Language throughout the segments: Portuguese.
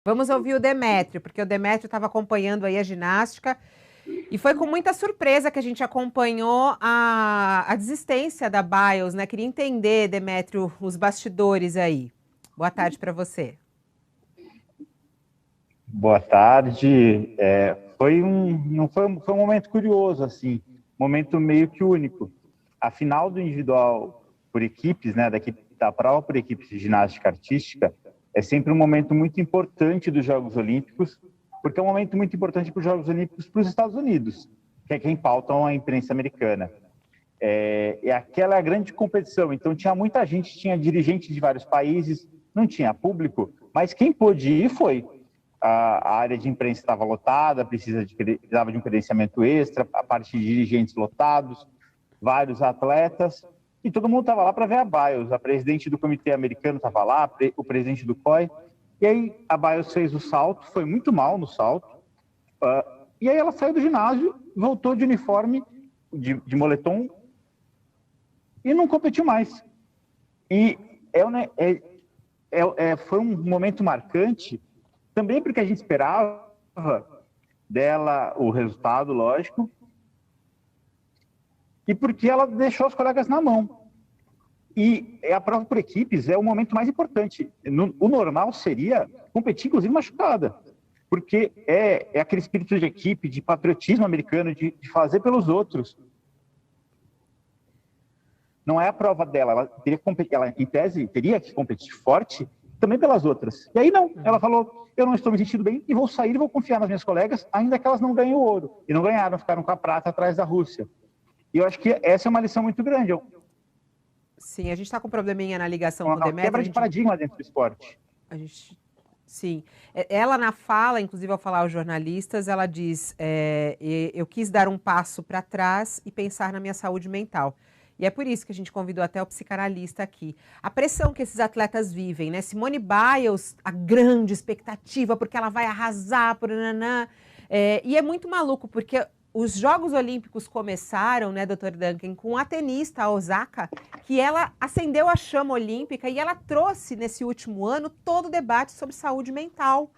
Vamos ouvir o Demétrio, porque o Demétrio estava acompanhando aí a ginástica e foi com muita surpresa que a gente acompanhou a desistência da Biles, né? Queria entender, Demétrio, os bastidores aí. Boa tarde para você. Boa tarde. Foi um momento curioso, assim, momento meio que único. A final do individual por equipes, né, da prova por equipes de ginástica artística, é sempre um momento muito importante dos Jogos Olímpicos, porque é um momento muito importante para os Jogos Olímpicos para os Estados Unidos, que é quem pautam a imprensa americana. E aquela é a grande competição, então tinha muita gente, tinha dirigentes de vários países, não tinha público, mas quem pôde ir foi. A área de imprensa estava lotada, precisava de um credenciamento extra, a parte de dirigentes lotados, vários atletas, e todo mundo estava lá para ver a Biles. A presidente do comitê americano estava lá, o presidente do COI, e aí a Biles fez o salto, foi muito mal no salto, e aí ela saiu do ginásio, voltou de uniforme, de moletom, e não competiu mais. E foi um momento marcante, também porque a gente esperava dela o resultado, lógico, e porque ela deixou os colegas na mão. E a prova por equipes é o momento mais importante. O normal seria competir, inclusive, machucada, porque é aquele espírito de equipe, de patriotismo americano, de fazer pelos outros. Não é a prova dela, ela em tese teria que competir forte também pelas outras. E aí não, ela falou, eu não estou me sentindo bem e vou sair e vou confiar nas minhas colegas, ainda que elas não ganhem o ouro. E não ganharam, ficaram com a prata atrás da Rússia. E eu acho que essa é uma lição muito grande. Sim, a gente está com um probleminha na ligação com o Demétrio. Quebra de paradigma dentro do esporte. Sim. Ela na fala, inclusive ao falar aos jornalistas, ela diz, eu quis dar um passo para trás e pensar na minha saúde mental. E é por isso que a gente convidou até o psicanalista aqui. A pressão que esses atletas vivem, né? Simone Biles, a grande expectativa, porque ela vai arrasar, e é muito maluco, porque os Jogos Olímpicos começaram, né, Dr. Duncan, com a tenista, a Osaka, que ela acendeu a chama olímpica e ela trouxe, nesse último ano, todo o debate sobre saúde mental.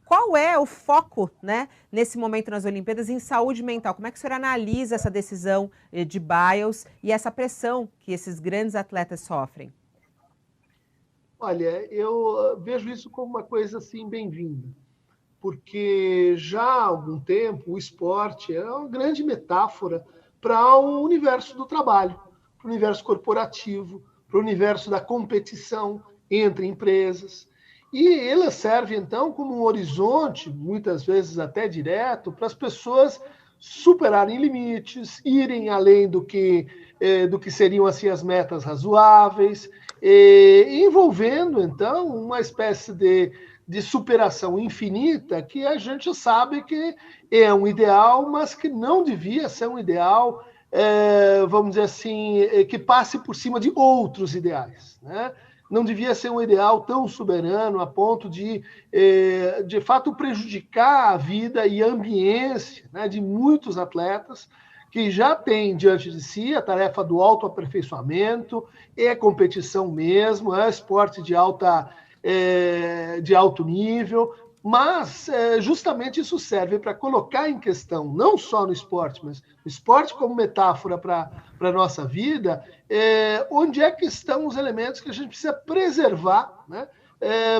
Qual é o foco, né, nesse momento nas Olimpíadas em saúde mental? Como é que o senhor analisa essa decisão de Biles e essa pressão que esses grandes atletas sofrem? Olha, eu vejo isso como uma coisa assim bem-vinda, porque já há algum tempo o esporte é uma grande metáfora para o universo do trabalho, para o universo corporativo, para o universo da competição entre empresas. E ele serve, então, como um horizonte, muitas vezes até direto, para as pessoas superarem limites, irem além do que seriam assim, as metas razoáveis, envolvendo, então, uma espécie de superação infinita que a gente sabe que é um ideal, mas que não devia ser um ideal, vamos dizer assim, que passe por cima de outros ideais, né? Não devia ser um ideal tão soberano a ponto de fato, prejudicar a vida e a ambiência, né, de muitos atletas que já têm diante de si a tarefa do autoaperfeiçoamento, é competição mesmo, é esporte de alto nível, mas justamente isso serve para colocar em questão, não só no esporte, mas o esporte como metáfora para a nossa vida, onde é que estão os elementos que a gente precisa preservar, né,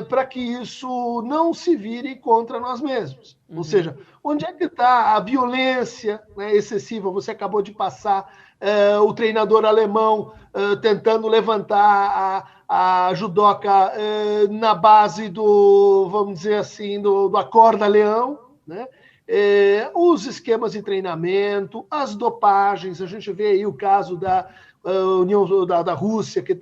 para que isso não se vire contra nós mesmos. Uhum. Ou seja, onde é que está a violência, né, excessiva? Você acabou de passar o treinador alemão tentando levantar a judoca na base vamos dizer assim, da corda-leão, né? Os esquemas de treinamento, as dopagens, a gente vê aí o caso da União da Rússia, que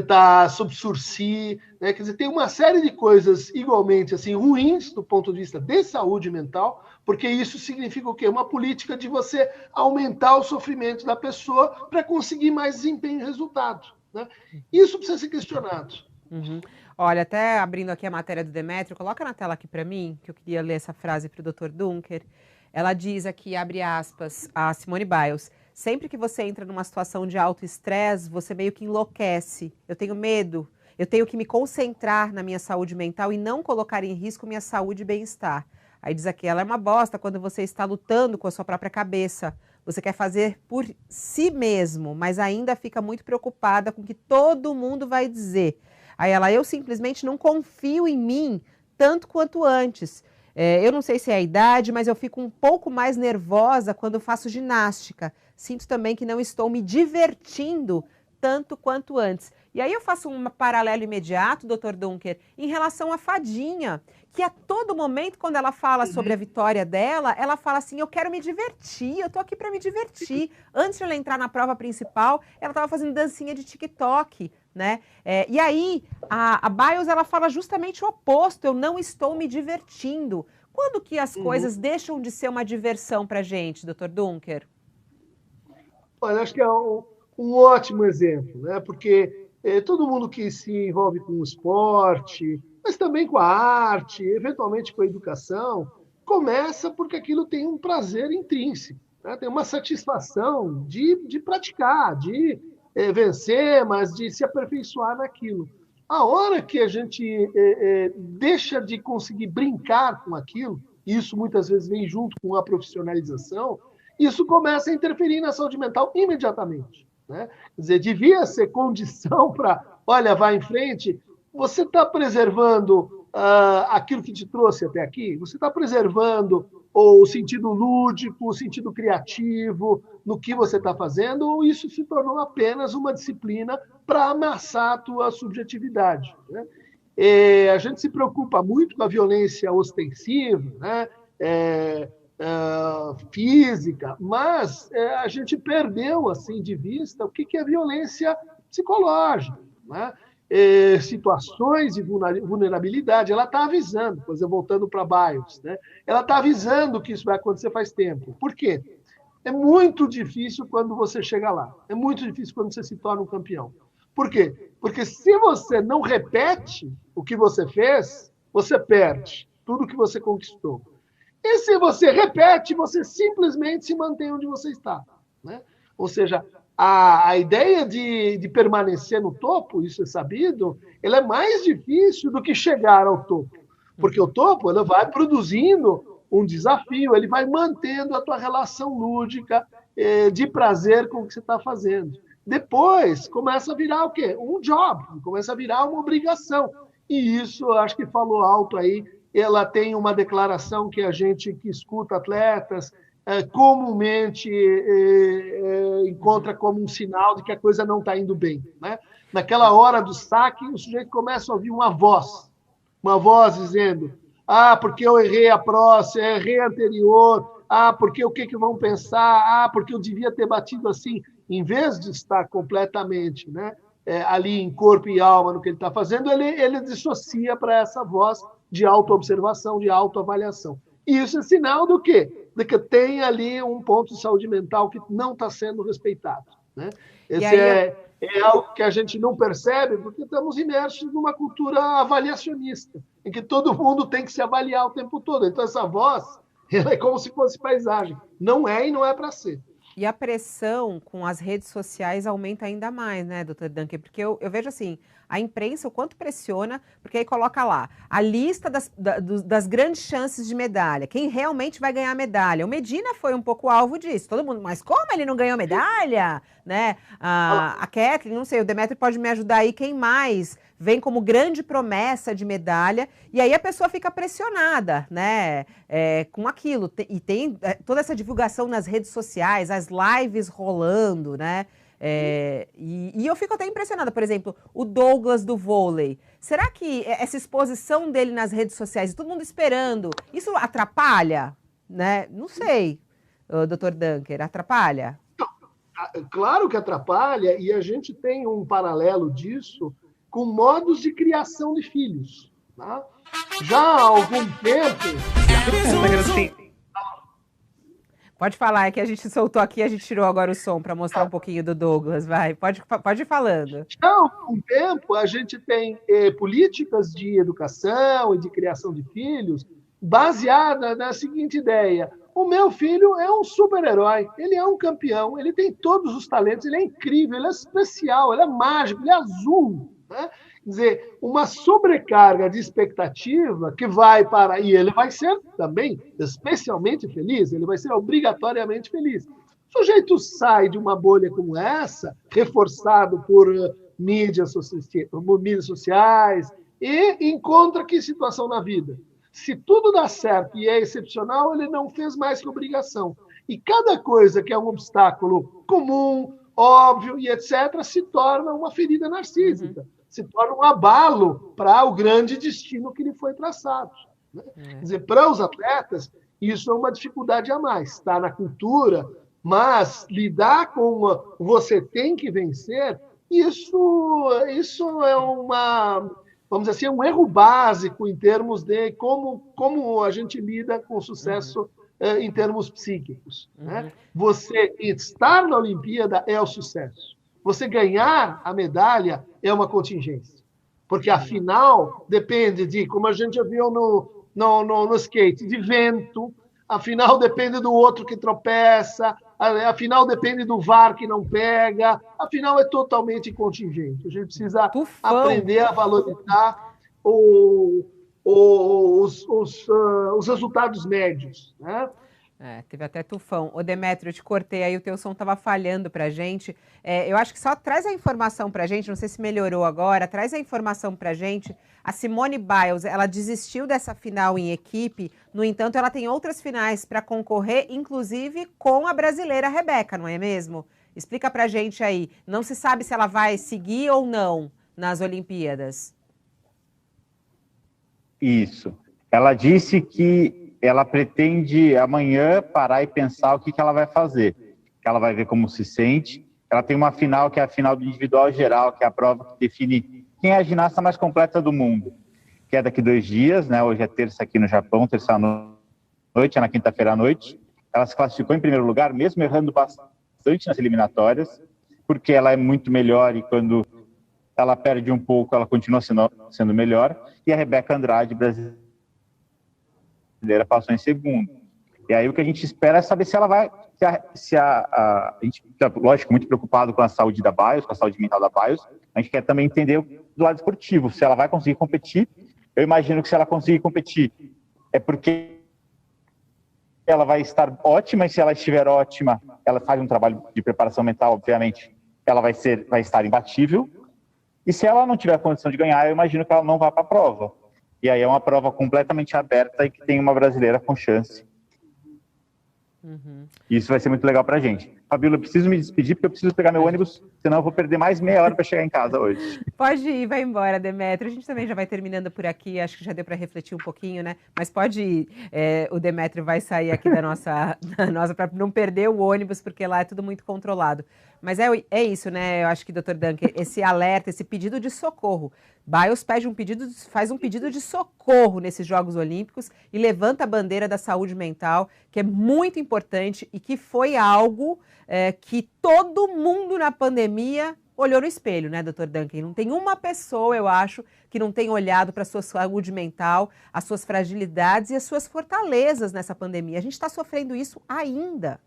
tá sob sursi, né? Quer dizer, tem uma série de coisas igualmente assim, ruins do ponto de vista de saúde mental, porque isso significa o quê? Uma política de você aumentar o sofrimento da pessoa para conseguir mais desempenho e resultado, né? Isso precisa ser questionado. Uhum. Olha, até abrindo aqui a matéria do Demétrio, coloca na tela aqui para mim, que eu queria ler essa frase para o Dr. Dunker. Ela diz aqui, abre aspas, a Simone Biles: sempre que você entra numa situação de alto estresse, você meio que enlouquece. Eu tenho medo eu tenho que me concentrar na minha saúde mental e não colocar em risco minha saúde e bem-estar. Aí diz aqui, ela é uma bosta quando você está lutando com a sua própria cabeça. Você quer fazer por si mesmo, mas ainda fica muito preocupada com o que todo mundo vai dizer. Aí ela, eu simplesmente não confio em mim tanto quanto antes. Eu não sei se é a idade, mas eu fico um pouco mais nervosa quando faço ginástica. Sinto também que não estou me divertindo tanto quanto antes. E aí eu faço um paralelo imediato, Dr. Dunker, em relação à fadinha, que a todo momento, quando ela fala sobre a vitória dela, ela fala assim, eu quero me divertir, eu tô aqui para me divertir. Antes de ela entrar na prova principal, ela estava fazendo dancinha de TikTok, né? E aí, a Biles, ela fala justamente o oposto, eu não estou me divertindo. Quando que as coisas deixam de ser uma diversão pra gente, Dr. Dunker? Olha, acho que é um ótimo exemplo, né? Porque todo mundo que se envolve com o esporte, mas também com a arte, eventualmente com a educação, começa porque aquilo tem um prazer intrínseco, né? Tem uma satisfação de praticar, de vencer, mas de se aperfeiçoar naquilo. A hora que a gente deixa de conseguir brincar com aquilo, e isso muitas vezes vem junto com a profissionalização, isso começa a interferir na saúde mental imediatamente, né? Quer dizer, devia ser condição para, olha, vai em frente, você está preservando aquilo que te trouxe até aqui? Você está preservando o sentido lúdico, o sentido criativo no que você está fazendo, ou isso se tornou apenas uma disciplina para amassar a tua subjetividade, né? A gente se preocupa muito com a violência ostensiva, né? Física, mas a gente perdeu assim de vista o que é violência psicológica, né? Situações de vulnerabilidade, ela está avisando, por exemplo, voltando para BIOS, né? Ela está avisando que isso vai acontecer faz tempo. Por quê? É muito difícil quando você chega lá, é muito difícil quando você se torna um campeão. Por quê? Porque se você não repete o que você fez, você perde tudo que você conquistou. E se você repete, você simplesmente se mantém onde você está, né? Ou seja, a ideia de permanecer no topo, isso é sabido, ela é mais difícil do que chegar ao topo. Porque o topo ele vai produzindo um desafio, ele vai mantendo a tua relação lúdica de prazer com o que você está fazendo. Depois, começa a virar o quê? Um job, começa a virar uma obrigação. E isso, eu acho que falou alto aí. Ela tem uma declaração que a gente que escuta atletas comumente encontra como um sinal de que a coisa não está indo bem, né? Naquela hora do saque, o sujeito começa a ouvir uma voz dizendo: porque eu errei a próxima, errei a anterior, porque o que vão pensar, porque eu devia ter batido assim. Em vez de estar completamente, né, ali em corpo e alma no que ele está fazendo, ele dissocia para essa voz de autoobservação, de autoavaliação. E isso é sinal do quê? De que tem ali um ponto de saúde mental que não está sendo respeitado, né? Esse é algo que a gente não percebe porque estamos imersos numa cultura avaliacionista, em que todo mundo tem que se avaliar o tempo todo. Então, essa voz ela é como se fosse paisagem. Não é e não é para ser. E a pressão com as redes sociais aumenta ainda mais, né, doutor Dunker? Porque eu vejo assim, a imprensa, o quanto pressiona, porque aí coloca lá a lista das grandes chances de medalha, quem realmente vai ganhar medalha. O Medina foi um pouco alvo disso, todo mundo, mas como ele não ganhou medalha? Né? A Kathleen, não sei, o Demetrio pode me ajudar aí, quem mais vem como grande promessa de medalha, e aí a pessoa fica pressionada, né, com aquilo, e tem toda essa divulgação nas redes sociais, as lives rolando, né, e eu fico até impressionada, por exemplo, o Douglas do vôlei, será que essa exposição dele nas redes sociais, todo mundo esperando, isso atrapalha, né, não sei, Dr. Dunker, atrapalha? Claro que atrapalha, e a gente tem um paralelo disso com modos de criação de filhos, tá? Já há algum tempo... Pode falar, é que a gente soltou aqui, a gente tirou agora o som para mostrar um pouquinho do Douglas, vai, pode ir falando. Já há algum tempo a gente tem políticas de educação e de criação de filhos baseadas na seguinte ideia: o meu filho é um super-herói, ele é um campeão, ele tem todos os talentos, ele é incrível, ele é especial, ele é mágico, ele é azul, né? Quer dizer, uma sobrecarga de expectativa que vai para... E ele vai ser também especialmente feliz, ele vai ser obrigatoriamente feliz. O sujeito sai de uma bolha como essa, reforçado por mídias sociais, e encontra que situação na vida? Se tudo dá certo e é excepcional, ele não fez mais que obrigação. E cada coisa que é um obstáculo comum, óbvio e etc., se torna uma ferida narcísica, se torna um abalo para o grande destino que lhe foi traçado. Né? Quer dizer, para os atletas, isso é uma dificuldade a mais. Está na cultura, mas lidar com você tem que vencer, isso é uma, vamos dizer assim, um erro básico em termos de como a gente lida com o sucesso em termos psíquicos. Né? Você estar na Olimpíada é o sucesso. Você ganhar a medalha é uma contingência. Porque, afinal, depende de, como a gente já viu no skate, de vento, afinal depende do outro que tropeça, afinal depende do VAR que não pega, afinal é totalmente contingente. A gente precisa aprender a valorizar os resultados médios, né? Teve até tufão. Ô, Demétrio, eu te cortei aí, o teu som estava falhando para a gente. Eu acho que só traz a informação para a gente, não sei se melhorou agora, traz a informação para a gente. A Simone Biles, ela desistiu dessa final em equipe, no entanto, ela tem outras finais para concorrer, inclusive com a brasileira Rebeca, não é mesmo? Explica para a gente aí. Não se sabe se ela vai seguir ou não nas Olimpíadas. Isso. Ela disse que ela pretende amanhã parar e pensar o que ela vai fazer. Que ela vai ver como se sente. Ela tem uma final que é a final do individual geral, que é a prova que define quem é a ginasta mais completa do mundo. Que é daqui 2 dias, né? Hoje é terça aqui no Japão, terça noite, é na quinta-feira à noite. Ela se classificou em primeiro lugar, mesmo errando bastante nas eliminatórias, porque ela é muito melhor e quando ela perde um pouco, ela continua sendo melhor. E a Rebeca Andrade, brasileira, passou em segundo. E aí o que a gente espera é saber se ela vai... a gente está, lógico, muito preocupado com a saúde da Biles, com a saúde mental da Biles. A gente quer também entender do lado esportivo, se ela vai conseguir competir. Eu imagino que se ela conseguir competir, é porque ela vai estar ótima, e se ela estiver ótima, ela faz um trabalho de preparação mental, obviamente, ela vai estar imbatível. E se ela não tiver condição de ganhar, eu imagino que ela não vá para a prova. E aí é uma prova completamente aberta e que tem uma brasileira com chance. Isso vai ser muito legal pra gente. Fabíola, eu preciso me despedir porque eu preciso pegar meu ônibus, senão eu vou perder mais meia hora para chegar em casa hoje. Pode ir, vai embora, Demétrio. A gente também já vai terminando por aqui, acho que já deu para refletir um pouquinho, né? Mas pode ir, o Demétrio vai sair aqui da nossa para não perder o ônibus, porque lá é tudo muito controlado. Mas é isso, né? Eu acho que, Dr. Dunker, esse alerta, esse pedido de socorro. Biles faz um pedido de socorro nesses Jogos Olímpicos e levanta a bandeira da saúde mental, que é muito importante e que foi algo que todo mundo na pandemia olhou no espelho, né, Dr. Duncan? Não tem uma pessoa, eu acho, que não tenha olhado para a sua saúde mental, as suas fragilidades e as suas fortalezas nessa pandemia. A gente está sofrendo isso ainda.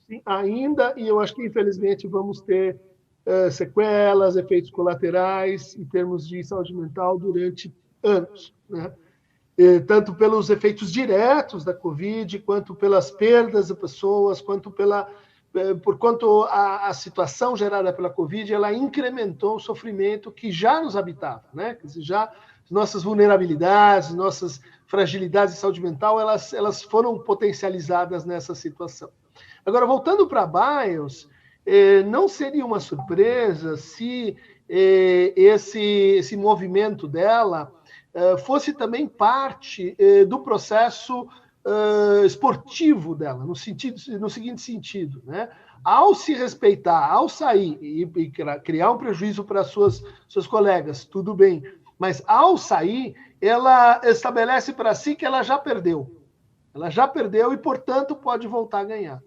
Sim, ainda, e eu acho que, infelizmente, vamos ter sequelas, efeitos colaterais em termos de saúde mental durante anos, né? Tanto pelos efeitos diretos da Covid, quanto pelas perdas de pessoas, quanto a situação gerada pela Covid, ela incrementou o sofrimento que já nos habitava, né? Quer dizer, já nossas vulnerabilidades, nossas fragilidades de saúde mental, elas foram potencializadas nessa situação. Agora, voltando para a Biles, não seria uma surpresa se esse movimento dela fosse também parte do processo esportivo dela, no seguinte sentido, né? Ao se respeitar, ao sair e criar um prejuízo para suas colegas, tudo bem, mas ao sair, ela estabelece para si que ela já perdeu e, portanto, pode voltar a ganhar.